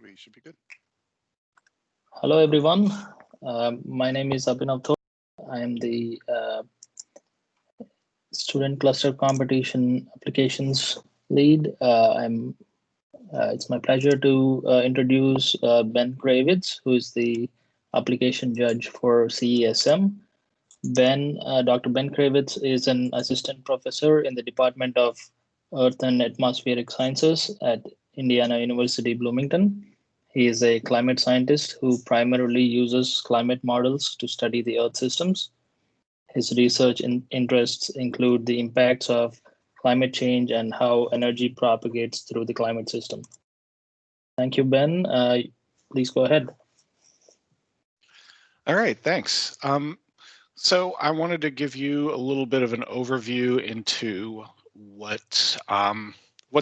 We should be good. Hello, everyone. My name is Abhinav Thor. I am the Student Cluster Competition Applications Lead. It's my pleasure to introduce Ben Kravitz, who is the application judge for Cesm. Dr. Ben Kravitz is an assistant professor in the Department of Earth and Atmospheric Sciences at Indiana University, Bloomington. He is a climate scientist who primarily uses climate models to study the Earth systems. His research interests include the impacts of climate change and how energy propagates through the climate system. Thank you, Ben. Please go ahead. All right, thanks. So I wanted to give you a little bit of an overview into what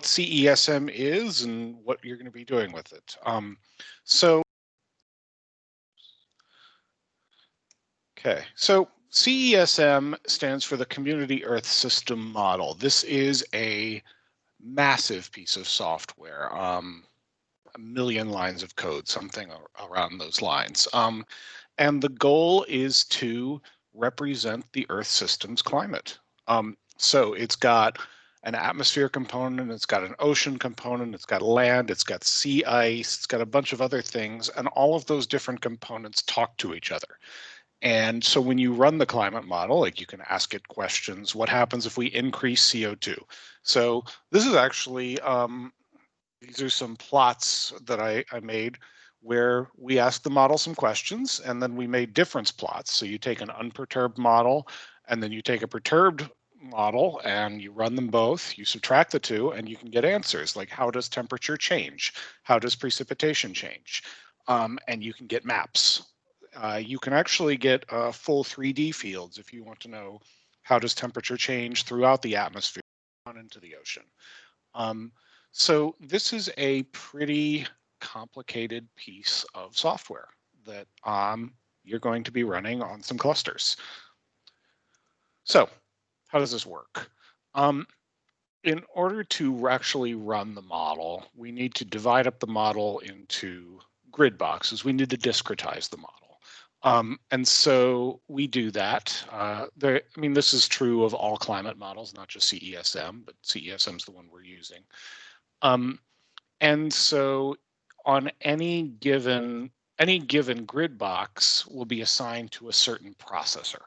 CESM is and what you're going to be doing with it. So CESM stands for the Community Earth System Model. This is a massive piece of software, a million lines of code, something around those lines. And the goal is to represent the Earth system's climate. So it's got an atmosphere component, it's got an ocean component, it's got land, it's got sea ice, it's got a bunch of other things, and all of those different components talk to each other. And so when you run the climate model, like you can ask it questions, what happens if we increase CO2? So this is actually, these are some plots that I made where we asked the model some questions and then we made difference plots. So you take an unperturbed model and then you take a perturbed model and you run them both, you subtract the two and you can get answers like how does temperature change? How does precipitation change? And you can get maps. You can actually get full 3D fields if you want to know how does temperature change throughout the atmosphere down into the ocean. So this is a pretty complicated piece of software that you're going to be running on some clusters. So how does this work? In order to actually run the model, we need to divide up the model into grid boxes. We need to discretize the model. And so we do that. This is true of all climate models, not just CESM, but CESM is the one we're using. And so on any given grid box will be assigned to a certain processor.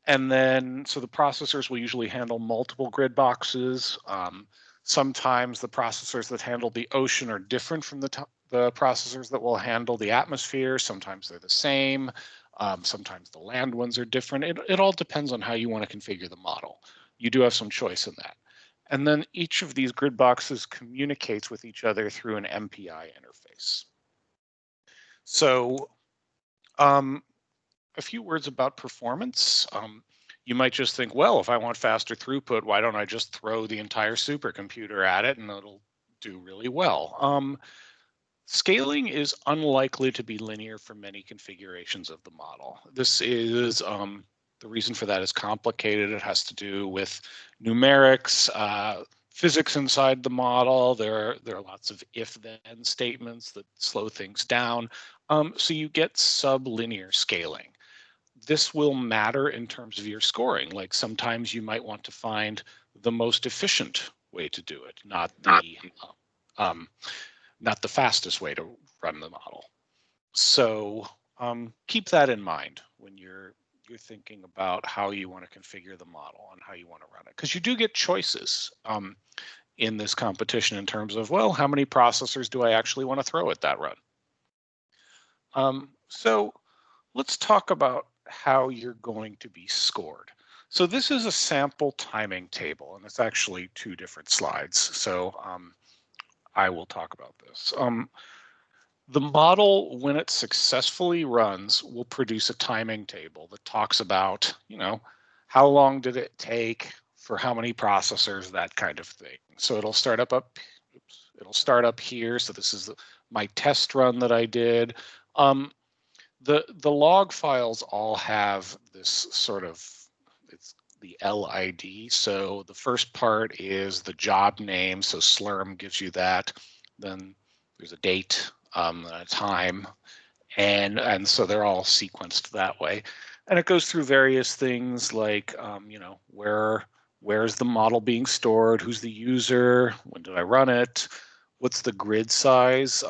And then, so the processors will usually handle multiple grid boxes. Sometimes the processors that handle the ocean are different from the processors that will handle the atmosphere. Sometimes they're the same. Sometimes the land ones are different. It all depends on how you want to configure the model. You do have some choice in that. And then each of these grid boxes communicates with each other through an MPI interface. So a few words about performance. You might just think, well, if I want faster throughput, why don't I just throw the entire supercomputer at it and it'll do really well. Scaling is unlikely to be linear for many configurations of the model. This is, the reason for that is complicated. It has to do with numerics, physics inside the model. There are lots of if-then statements that slow things down. So you get sublinear scaling. This will matter in terms of your scoring. Like sometimes you might want to find the most efficient way to do it, not the fastest way to run the model. So keep that in mind when you're thinking about how you want to configure the model and how you want to run it, because you do get choices in this competition in terms of, well, how many processors do I actually want to throw at that run? So let's talk about how you're going to be scored. So this is a sample timing table, and it's actually two different slides. So I will talk about this. The model, when it successfully runs, will produce a timing table that talks about, how long did it take for how many processors, that kind of thing. So it'll start up here. So this is my test run that I did. The log files all have this sort of, it's the LID. So the first part is the job name. So Slurm gives you that. Then there's a date, a time, and so they're all sequenced that way. And it goes through various things like, where's the model being stored, who's the user, when did I run it, what's the grid size,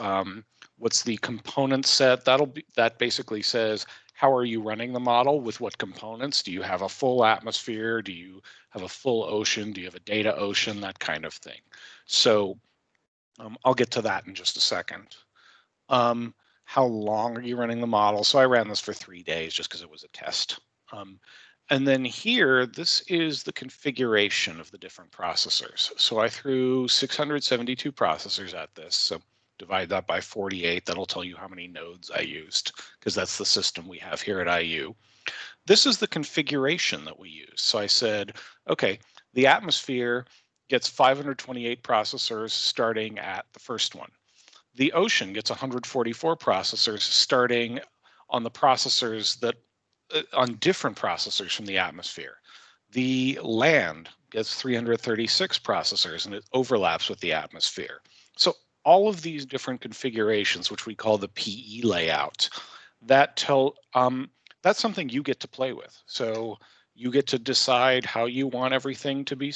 what's the component set. That basically says, how are you running the model, with what components? Do you have a full atmosphere? Do you have a full ocean? Do you have a data ocean? That kind of thing. So I'll get to that in just a second. How long are you running the model? So I ran this for 3 days just because it was a test. And then here, this is the configuration of the different processors. So I threw 672 processors at this. So divide that by 48. That'll tell you how many nodes I used, because that's the system we have here at IU. This is the configuration that we use. So I said, okay, the atmosphere gets 528 processors starting at the first one. The ocean gets 144 processors starting on the processors that on different processors from the atmosphere. The land gets 336 processors and it overlaps with the atmosphere. So all of these different configurations, which we call the PE layout, that's something you get to play with. So you get to decide how you want everything to be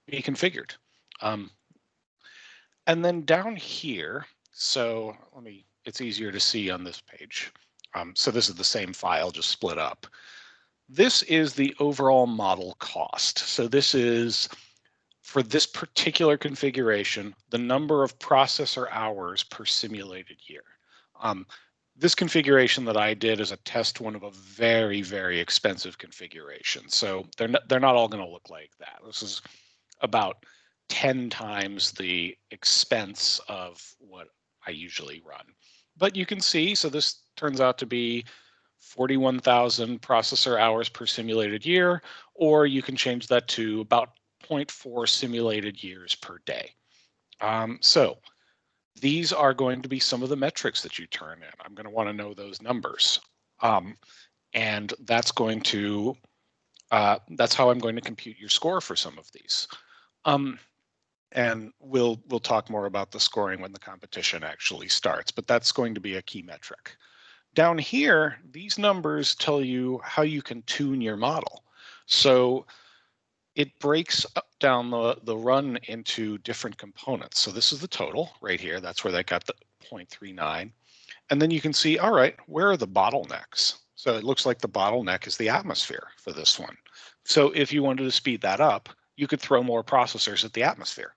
configured. And then down here, so it's easier to see on this page. So this is the same file, just split up. This is the overall model cost. So this is, for this particular configuration, the number of processor hours per simulated year. This configuration that I did is a test one of a very, very expensive configuration. So they're not all going to look like that. This is about 10 times the expense of what I usually run. But you can see, so this turns out to be 41,000 processor hours per simulated year, or you can change that to about 0.4 simulated years per day. So these are going to be some of the metrics that you turn in. I'm going to want to know those numbers. And that's going to, that's how I'm going to compute your score for some of these. And we'll talk more about the scoring when the competition actually starts, but that's going to be a key metric. Down here, these numbers tell you how you can tune your model. So it breaks down the run into different components. So this is the total right here. That's where they got the 0.39. And then you can see, all right, where are the bottlenecks? So it looks like the bottleneck is the atmosphere for this one. So if you wanted to speed that up, you could throw more processors at the atmosphere.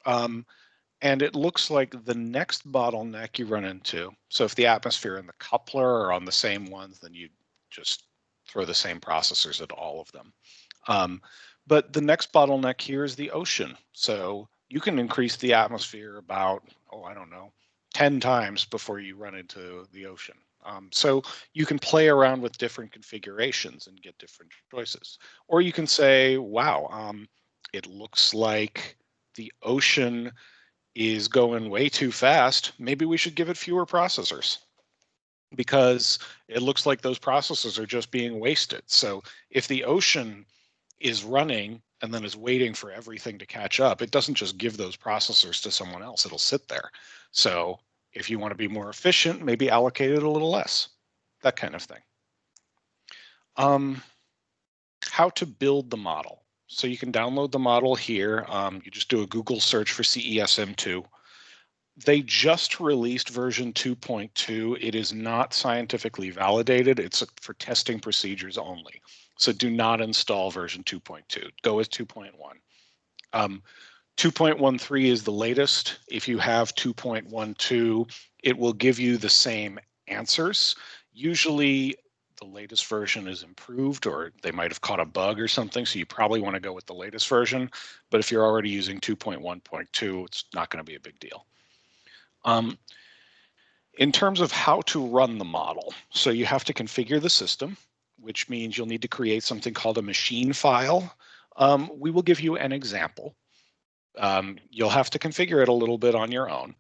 And it looks like the next bottleneck you run into, so if the atmosphere and the coupler are on the same ones, then you just throw the same processors at all of them. But the next bottleneck here is the ocean. So you can increase the atmosphere about, I don't know, 10 times before you run into the ocean. So you can play around with different configurations and get different choices. Or you can say, wow, it looks like the ocean is going way too fast. Maybe we should give it fewer processors, because it looks like those processors are just being wasted. So if the ocean is running and then is waiting for everything to catch up, it doesn't just give those processors to someone else, it'll sit there. So if you want to be more efficient, maybe allocate it a little less, that kind of thing. How to build the model. So you can download the model here. You just do a Google search for CESM2. They just released version 2.2. It is not scientifically validated. It's for testing procedures only. So do not install version 2.2. Go with 2.1. 2.13 is the latest. If you have 2.12, it will give you the same answers. Usually the latest version is improved, or they might have caught a bug or something, so you probably want to go with the latest version. But if you're already using 2.1.2, it's not going to be a big deal. In terms of how to run the model, so you have to configure the system, which means you'll need to create something called a machine file. We will give you an example. You'll have to configure it a little bit on your own.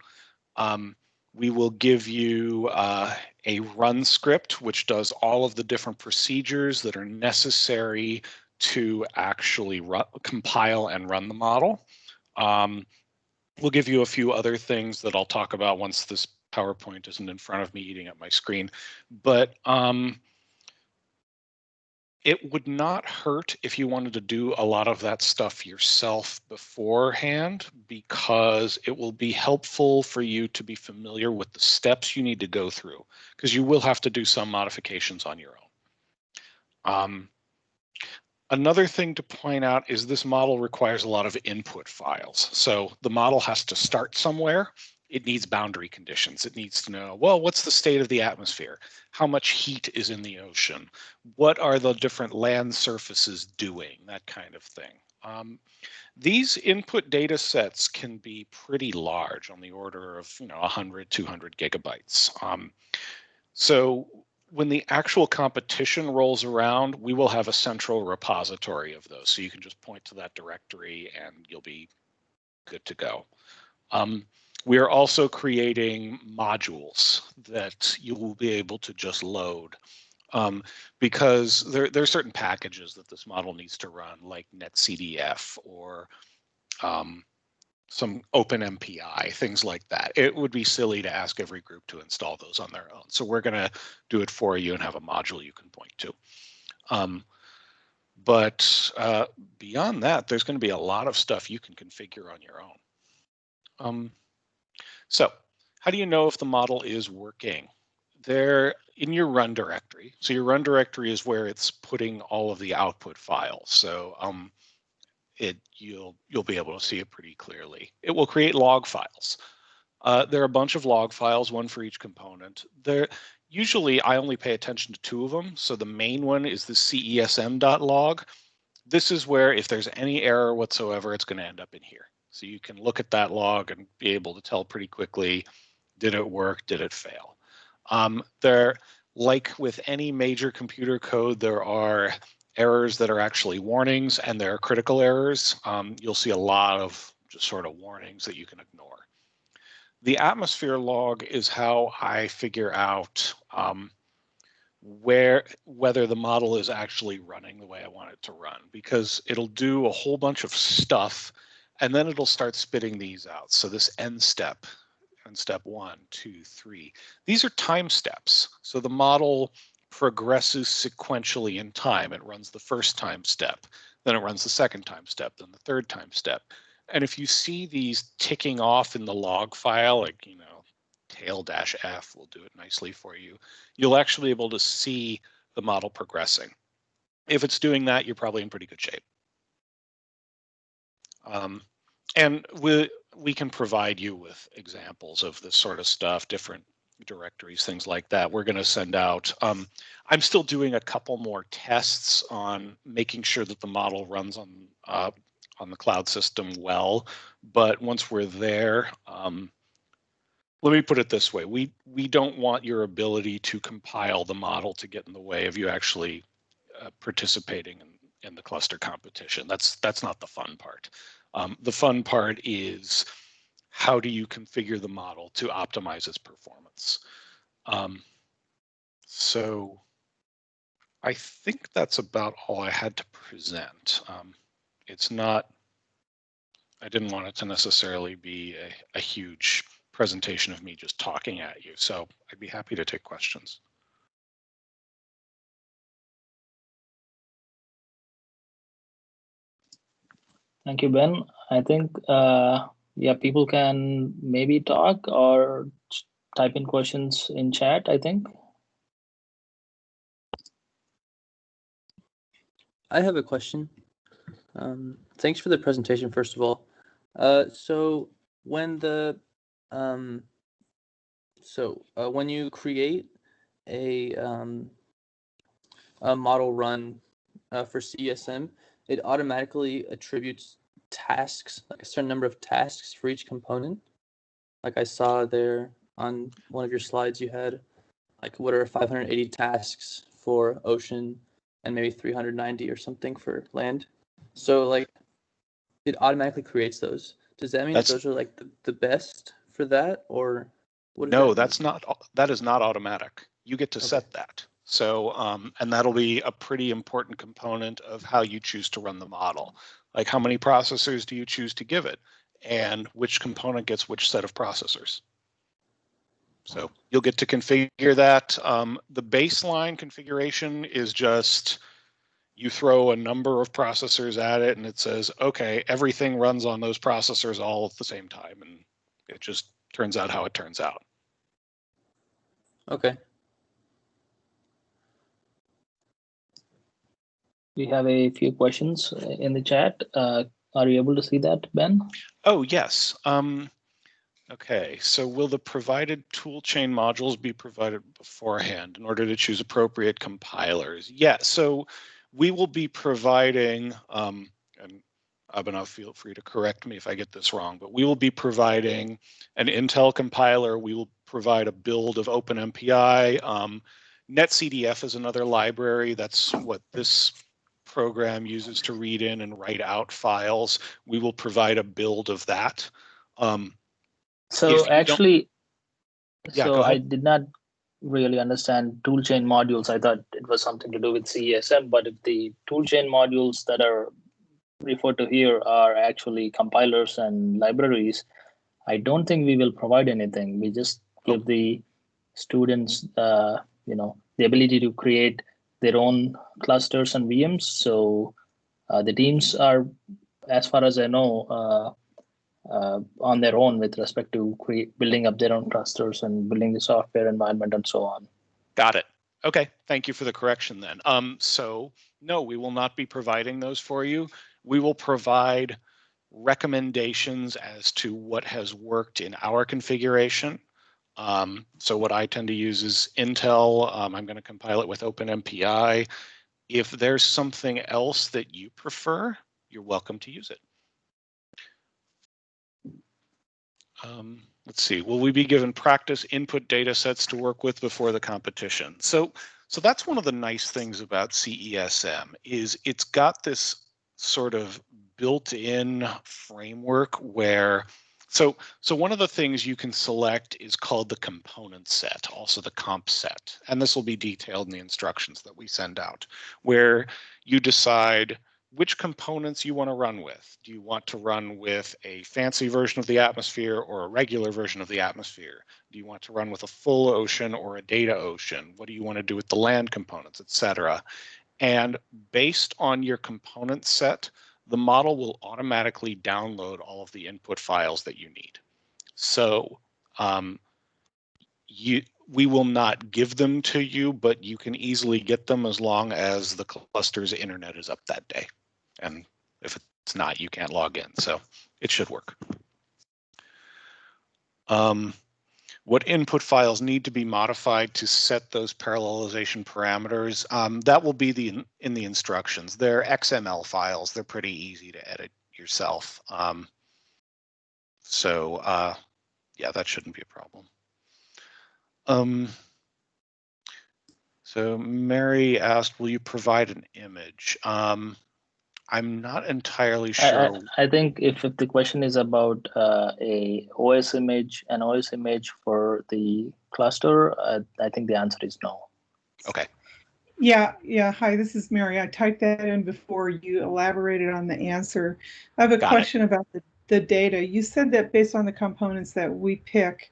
We will give you a run script, which does all of the different procedures that are necessary to actually compile and run the model. We'll give you a few other things that I'll talk about once this PowerPoint isn't in front of me eating at my screen. But it would not hurt if you wanted to do a lot of that stuff yourself beforehand, because it will be helpful for you to be familiar with the steps you need to go through, because you will have to do some modifications on your own. Another thing to point out is this model requires a lot of input files. So the model has to start somewhere. It needs boundary conditions. It needs to know, well, what's the state of the atmosphere? How much heat is in the ocean? What are the different land surfaces doing? That kind of thing. These input data sets can be pretty large, on the order of 100, 200 gigabytes. So when the actual competition rolls around, we will have a central repository of those. So you can just point to that directory and you'll be good to go. We are also creating modules that you will be able to just load, because there are certain packages that this model needs to run, like netcdf or some open MPI, things like that. It would be silly to ask every group to install those on their own. So we're going to do it for you and have a module you can point to. But beyond that, there's going to be a lot of stuff you can configure on your own. So how do you know if the model is working? They're in your run directory. So your run directory is where it's putting all of the output files. So you'll be able to see it pretty clearly. It will create log files. There are a bunch of log files, one for each component. Usually I only pay attention to two of them. So the main one is the cesm.log. This is where if there's any error whatsoever, it's going to end up in here. So you can look at that log and be able to tell pretty quickly, did it work, did it fail? Like with any major computer code, there are errors that are actually warnings, and there are critical errors. You'll see a lot of just sort of warnings that you can ignore. The atmosphere log is how I figure out whether the model is actually running the way I want it to run, because it'll do a whole bunch of stuff and then it'll start spitting these out. So this end step, and step 1, 2, 3, these are time steps. So the model progresses sequentially in time. It runs the first time step, then it runs the second time step, then the third time step. And if you see these ticking off in the log file, like, tail-f will do it nicely for you, you'll actually be able to see the model progressing. If it's doing that, you're probably in pretty good shape. And we can provide you with examples of this sort of stuff, different directories, things like that. We're going to send out. I'm still doing a couple more tests on making sure that the model runs on the cloud system well. But once we're there, let me put it this way: we don't want your ability to compile the model to get in the way of you actually participating in the cluster competition. That's not the fun part. The fun part is, how do you configure the model to optimize its performance? So I think that's about all I had to present. It's not, I didn't want it to necessarily be a huge presentation of me just talking at you. So I'd be happy to take questions. Thank you, Ben. I think, yeah, people can maybe talk or type in questions in chat, I think. I have a question. Thanks for the presentation, first of all. So when when you create a model run for CSM, it automatically attributes tasks, like a certain number of tasks for each component. Like I saw there on one of your slides, you had like what are 580 tasks for ocean and maybe 390 or something for land. So like it automatically creates those. Does that mean that those are like the best for that, or what? No, that is not automatic. You get to set that. So, and that'll be a pretty important component of how you choose to run the model. Like, how many processors do you choose to give it? and which component gets which set of processors. So you'll get to configure that. The baseline configuration is just you throw a number of processors at it and it says, okay, everything runs on those processors all at the same time. And it just turns out how it turns out. Okay. We have a few questions in the chat. Are you able to see that, Ben? Oh, yes. Okay, so will the provided toolchain modules be provided beforehand in order to choose appropriate compilers? Yeah, so we will be providing, and Abhinav, feel free to correct me if I get this wrong, but we will be providing an Intel compiler. We will provide a build of OpenMPI. NetCDF is another library. That's what this program uses to read in and write out files. We will provide a build of that. So actually, Yeah, go I ahead. did not really understand toolchain modules. I thought it was something to do with CESM, but if the toolchain modules that are referred to here are actually compilers and libraries, I don't think we will provide anything. We just give the students, the ability to create their own clusters and VMs. So the teams are, as far as I know, on their own with respect to building up their own clusters and building the software environment and so on. Got it. Okay, thank you for the correction then. So no, we will not be providing those for you. We will provide recommendations as to what has worked in our configuration. So what I tend to use is Intel. I'm going to compile it with OpenMPI. If there's something else that you prefer, you're welcome to use it. Let's see, will we be given practice input data sets to work with before the competition? So that's one of the nice things about CESM is it's got this sort of built-in framework where, so one of the things you can select is called the component set, also the comp set. And this will be detailed in the instructions that we send out, where you decide which components you want to run with. Do you want to run with a fancy version of the atmosphere or a regular version of the atmosphere? Do you want to run with a full ocean or a data ocean? What do you want to do with the land components, etc.? And based on your component set, the model will automatically download all of the input files that you need. So we will not give them to you, but you can easily get them as long as the cluster's internet is up that day. And if it's not, you can't log in. So it should work. What input files need to be modified to set those parallelization parameters? That will be in the instructions. They're XML files. They're pretty easy to edit yourself. Yeah, that shouldn't be a problem. So Mary asked, will you provide an image? I'm not entirely sure. I think if the question is about an OS image for the cluster, I think the answer is no. Okay. Yeah. Hi, this is Mary. I typed that in before you elaborated on the answer. I have a question about the data. You said that based on the components that we pick,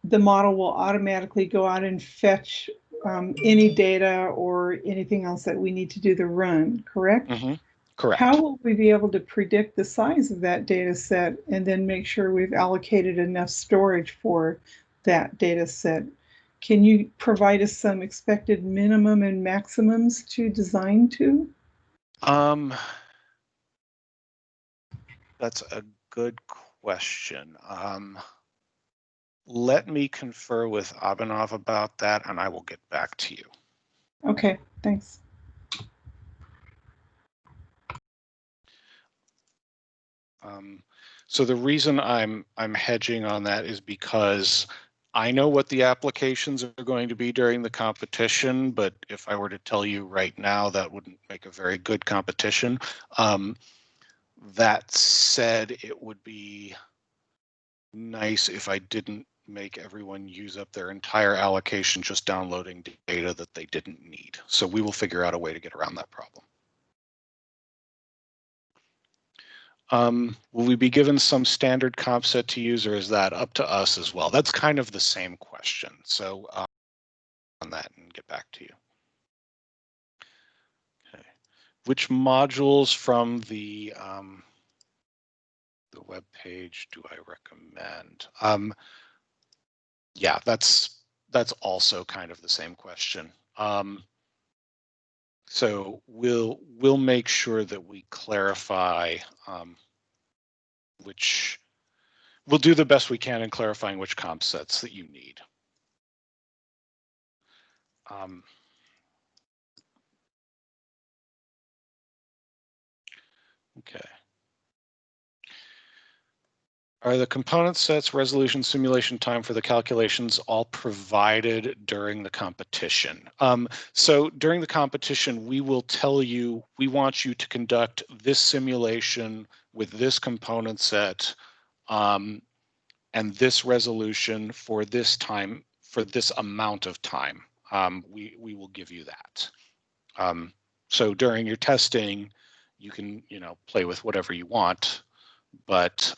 the model will automatically go out and fetch any data or anything else that we need to do the run, correct? Mm-hmm. Correct. How will we be able to predict the size of that data set and then make sure we've allocated enough storage for that data set? Can you provide us some expected minimum and maximums to design to? That's a good question. Let me confer with Abhinav about that, and I will get back to you. Okay, thanks. So the reason I'm hedging on that is because I know what the applications are going to be during the competition, but if I were to tell you right now, that wouldn't make a very good competition. That said, it would be nice if I didn't make everyone use up their entire allocation just downloading data that they didn't need. So we will figure out a way to get around that problem. Will we be given some standard comp set to use, or is that up to us as well? That's kind of the same question. So on that and get back to you. Okay. Which modules from the web page do I recommend? Yeah, that's also kind of the same question. So we'll make sure that we clarify which, we'll do the best we can in clarifying which comp sets that you need. Okay. Are the component sets, resolution, simulation time for the calculations all provided during the competition? So during the competition, we will tell you, we want you to conduct this simulation with this component set and this resolution for this time, for this amount of time. We will give you that. So during your testing, you can, play with whatever you want, but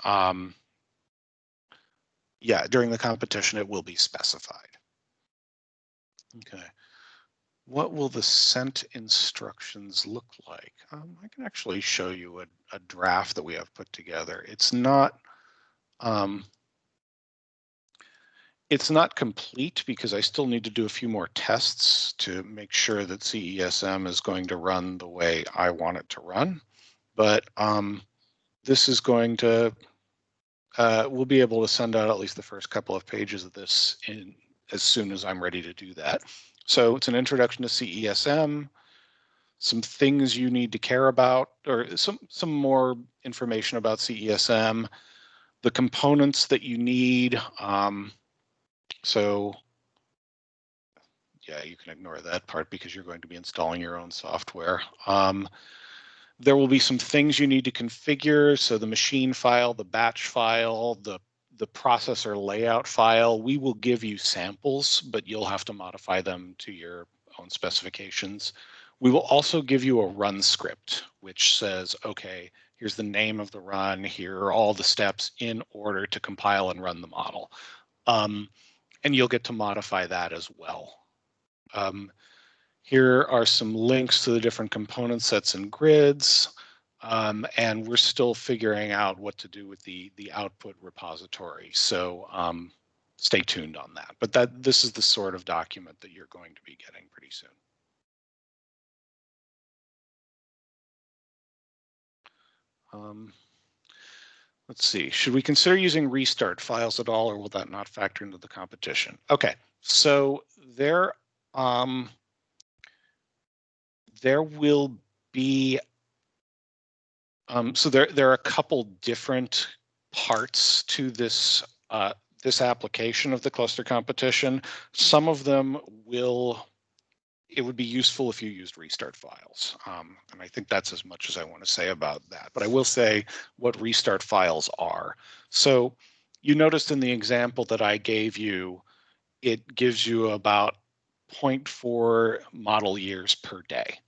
yeah, during the competition, it will be specified. Okay. What will the sent instructions look like? I can actually show you a draft that we have put together. It's not complete because I still need to do a few more tests to make sure that CESM is going to run the way I want it to run. But this is going to, we'll be able to send out at least the first couple of pages of this in as soon as I'm ready to do that. So it's an introduction to CESM, some things you need to care about, or some more information about CESM, the components that you need. So yeah, you can ignore that part because you're going to be installing your own software. There will be some things you need to configure. So the machine file, the batch file, the processor layout file, we will give you samples, but you'll have to modify them to your own specifications. We will also give you a run script, which says, okay, here's the name of the run. Here are all the steps in order to compile and run the model. And you'll get to modify that as well. Here are some links to the different component sets and grids. And we're still figuring out what to do with the output repository. So stay tuned on that. But this is the sort of document that you're going to be getting pretty soon. Let's see, should we consider using restart files at all, or will that not factor into the competition? Okay, so there will be, so there are a couple different parts to this this application of the cluster competition. Some of them it would be useful if you used restart files. And I think that's as much as I want to say about that. But I will say what restart files are. So you noticed in the example that I gave you, it gives you about 0.4 model years per day.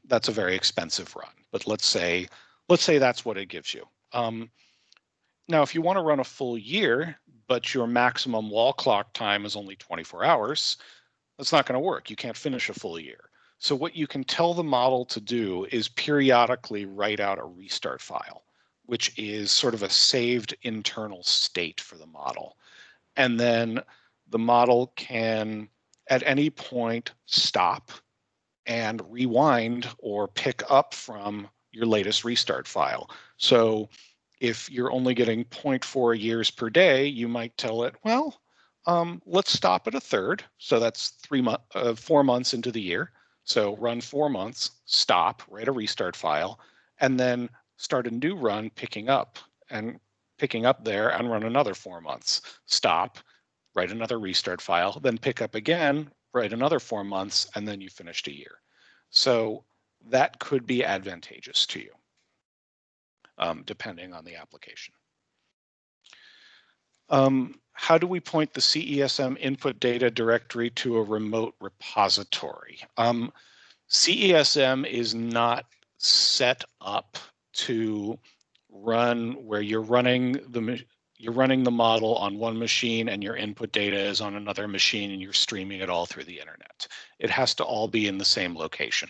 That's a very expensive run, but let's say that's what it gives you. Now, if you want to run a full year, but your maximum wall clock time is only 24 hours, that's not going to work. You can't finish a full year. So what you can tell the model to do is periodically write out a restart file, which is sort of a saved internal state for the model. And then the model can, at any point, stop and rewind or pick up from your latest restart file. So if you're only getting 0.4 years per day, you might tell it, well, let's stop at a third. So that's 4 months into the year. So run 4 months, stop, write a restart file, and then start a new run picking up there and run another 4 months. Stop, write another restart file, then pick up again, write another 4 months, and then you finished a year. So that could be advantageous to you, depending on the application. How do we point the CESM input data directory to a remote repository? CESM is not set up to run where you're running the model on one machine and your input data is on another machine and you're streaming it all through the internet. It has to all be in the same location.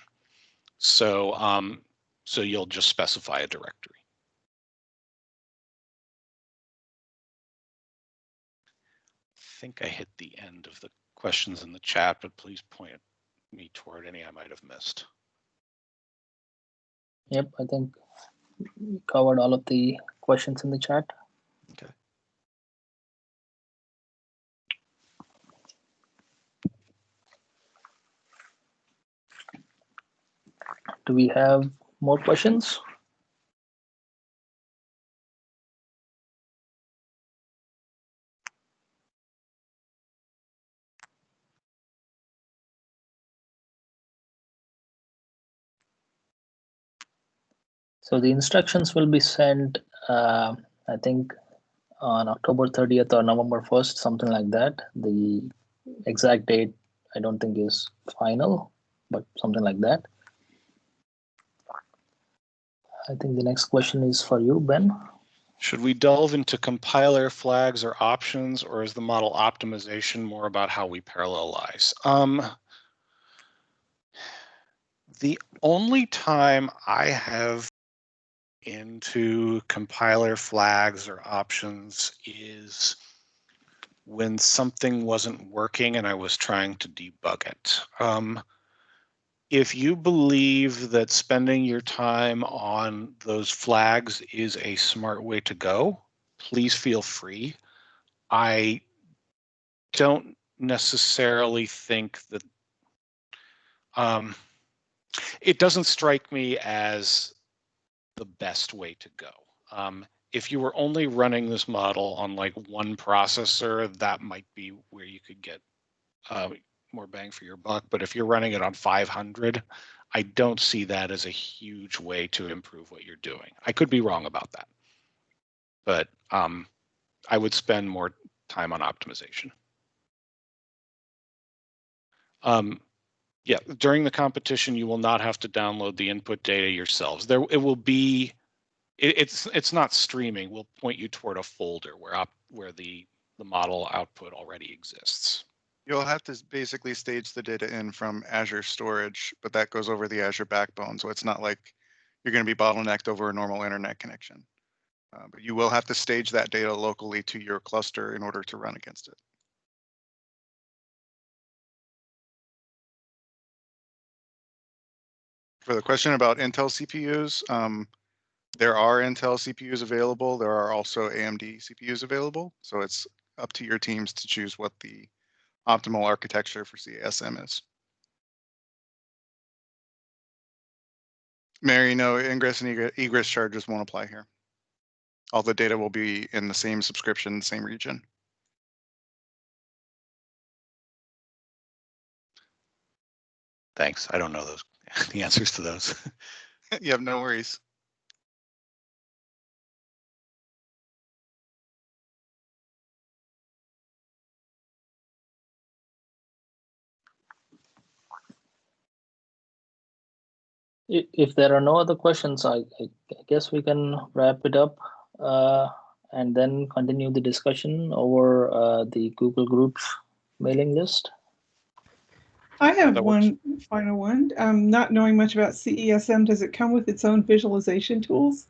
So, so you'll just specify a directory. I think I hit the end of the questions in the chat, but please point me toward any I might have missed. Yep, I think we covered all of the questions in the chat. Okay. Do we have more questions? So the instructions will be sent, I think, on October 30th or November 1st, something like that. The exact date, I don't think is final, but something like that. I think the next question is for you, Ben. Should we delve into compiler flags or options, or is the model optimization more about how we parallelize? The only time I have into compiler flags or options is when something wasn't working and I was trying to debug it. If you believe that spending your time on those flags is a smart way to go, please feel free. I don't necessarily think that it doesn't strike me as the best way to go. If you were only running this model on like one processor, that might be where you could get more bang for your buck. But if you're running it on 500, I don't see that as a huge way to improve what you're doing. I could be wrong about that, but I would spend more time on optimization. Yeah, during the competition, you will not have to download the input data yourselves. It will be, it's not streaming. We'll point you toward a folder where the model output already exists. You'll have to basically stage the data in from Azure storage, but that goes over the Azure backbone. So it's not like you're going to be bottlenecked over a normal internet connection. But you will have to stage that data locally to your cluster in order to run against it. For the question about Intel CPUs, there are Intel CPUs available. There are also AMD CPUs available. So it's up to your teams to choose what the optimal architecture for CSM is. Mary, no, ingress and egress charges won't apply here. All the data will be in the same subscription, same region. Thanks. I don't know the answers to those. You have no worries. If there are no other questions, I guess we can wrap it up and then continue the discussion over the Google Groups mailing list. I have That one final one. Not knowing much about CESM, does it come with its own visualization tools?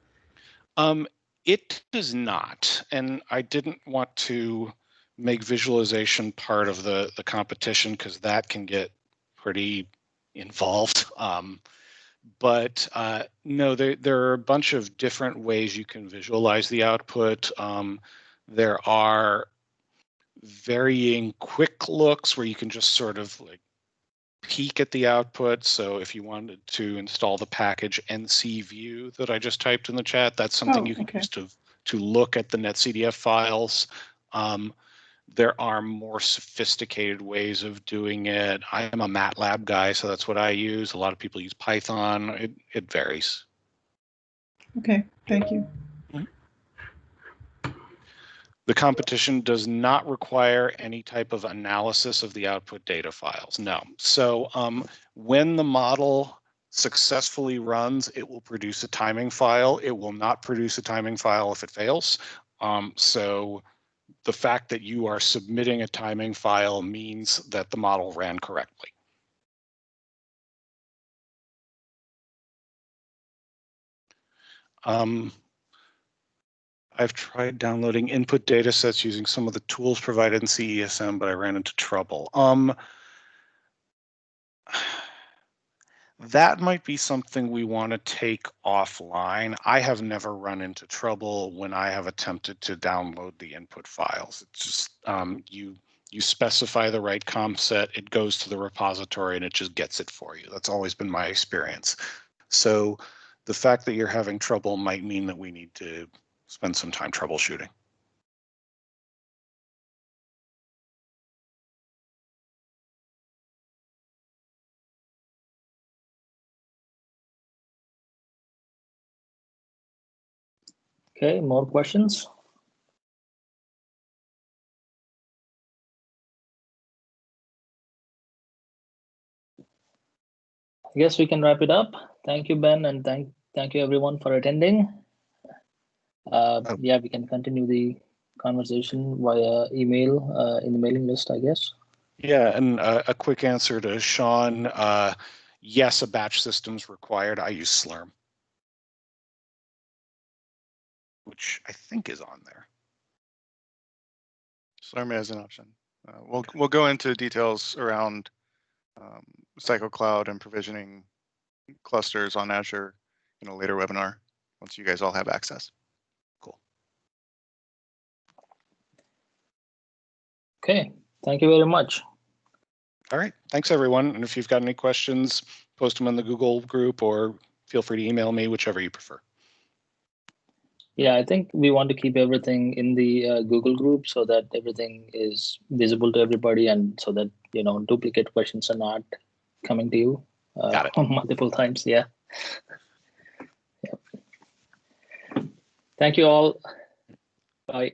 It does not, and I didn't want to make visualization part of the competition because that can get pretty involved. But no, there are a bunch of different ways you can visualize the output. There are varying quick looks where you can just sort of like peek at the output. So if you wanted to install the package NCView that I just typed in the chat, that's something you can use to look at the netcdf files. There are more sophisticated ways of doing it. I am a MATLAB guy, so that's what I use. A lot of people use Python. It varies. Okay, thank you. The competition does not require any type of analysis of the output data files. No. So when the model successfully runs, it will produce a timing file. It will not produce a timing file if it fails. So the fact that you are submitting a timing file means that the model ran correctly. I've tried downloading input data sets using some of the tools provided in CESM, but I ran into trouble. That might be something we want to take offline. I have never run into trouble when I have attempted to download the input files. It's just you specify the right comp set, it goes to the repository, and it just gets it for you. That's always been my experience. So the fact that you're having trouble might mean that we need to spend some time troubleshooting. Okay, more questions? I guess we can wrap it up. Thank you, Ben, and thank you everyone for attending. Yeah, we can continue the conversation via email in the mailing list, I guess. Yeah, and a quick answer to Sean. Yes, a batch system's required. I use Slurm, which I think is on there. Slurm is an option. We'll go into details around Cycle Cloud and provisioning clusters on Azure in a later webinar once you guys all have access. Cool. Okay, thank you very much. All right, thanks everyone. And if you've got any questions, post them in the Google group or feel free to email me, whichever you prefer. Yeah, I think we want to keep everything in the Google group so that everything is visible to everybody, and so that, you know, duplicate questions are not coming to you Got it. multiple times. Yeah. Yep. Thank you all. Bye.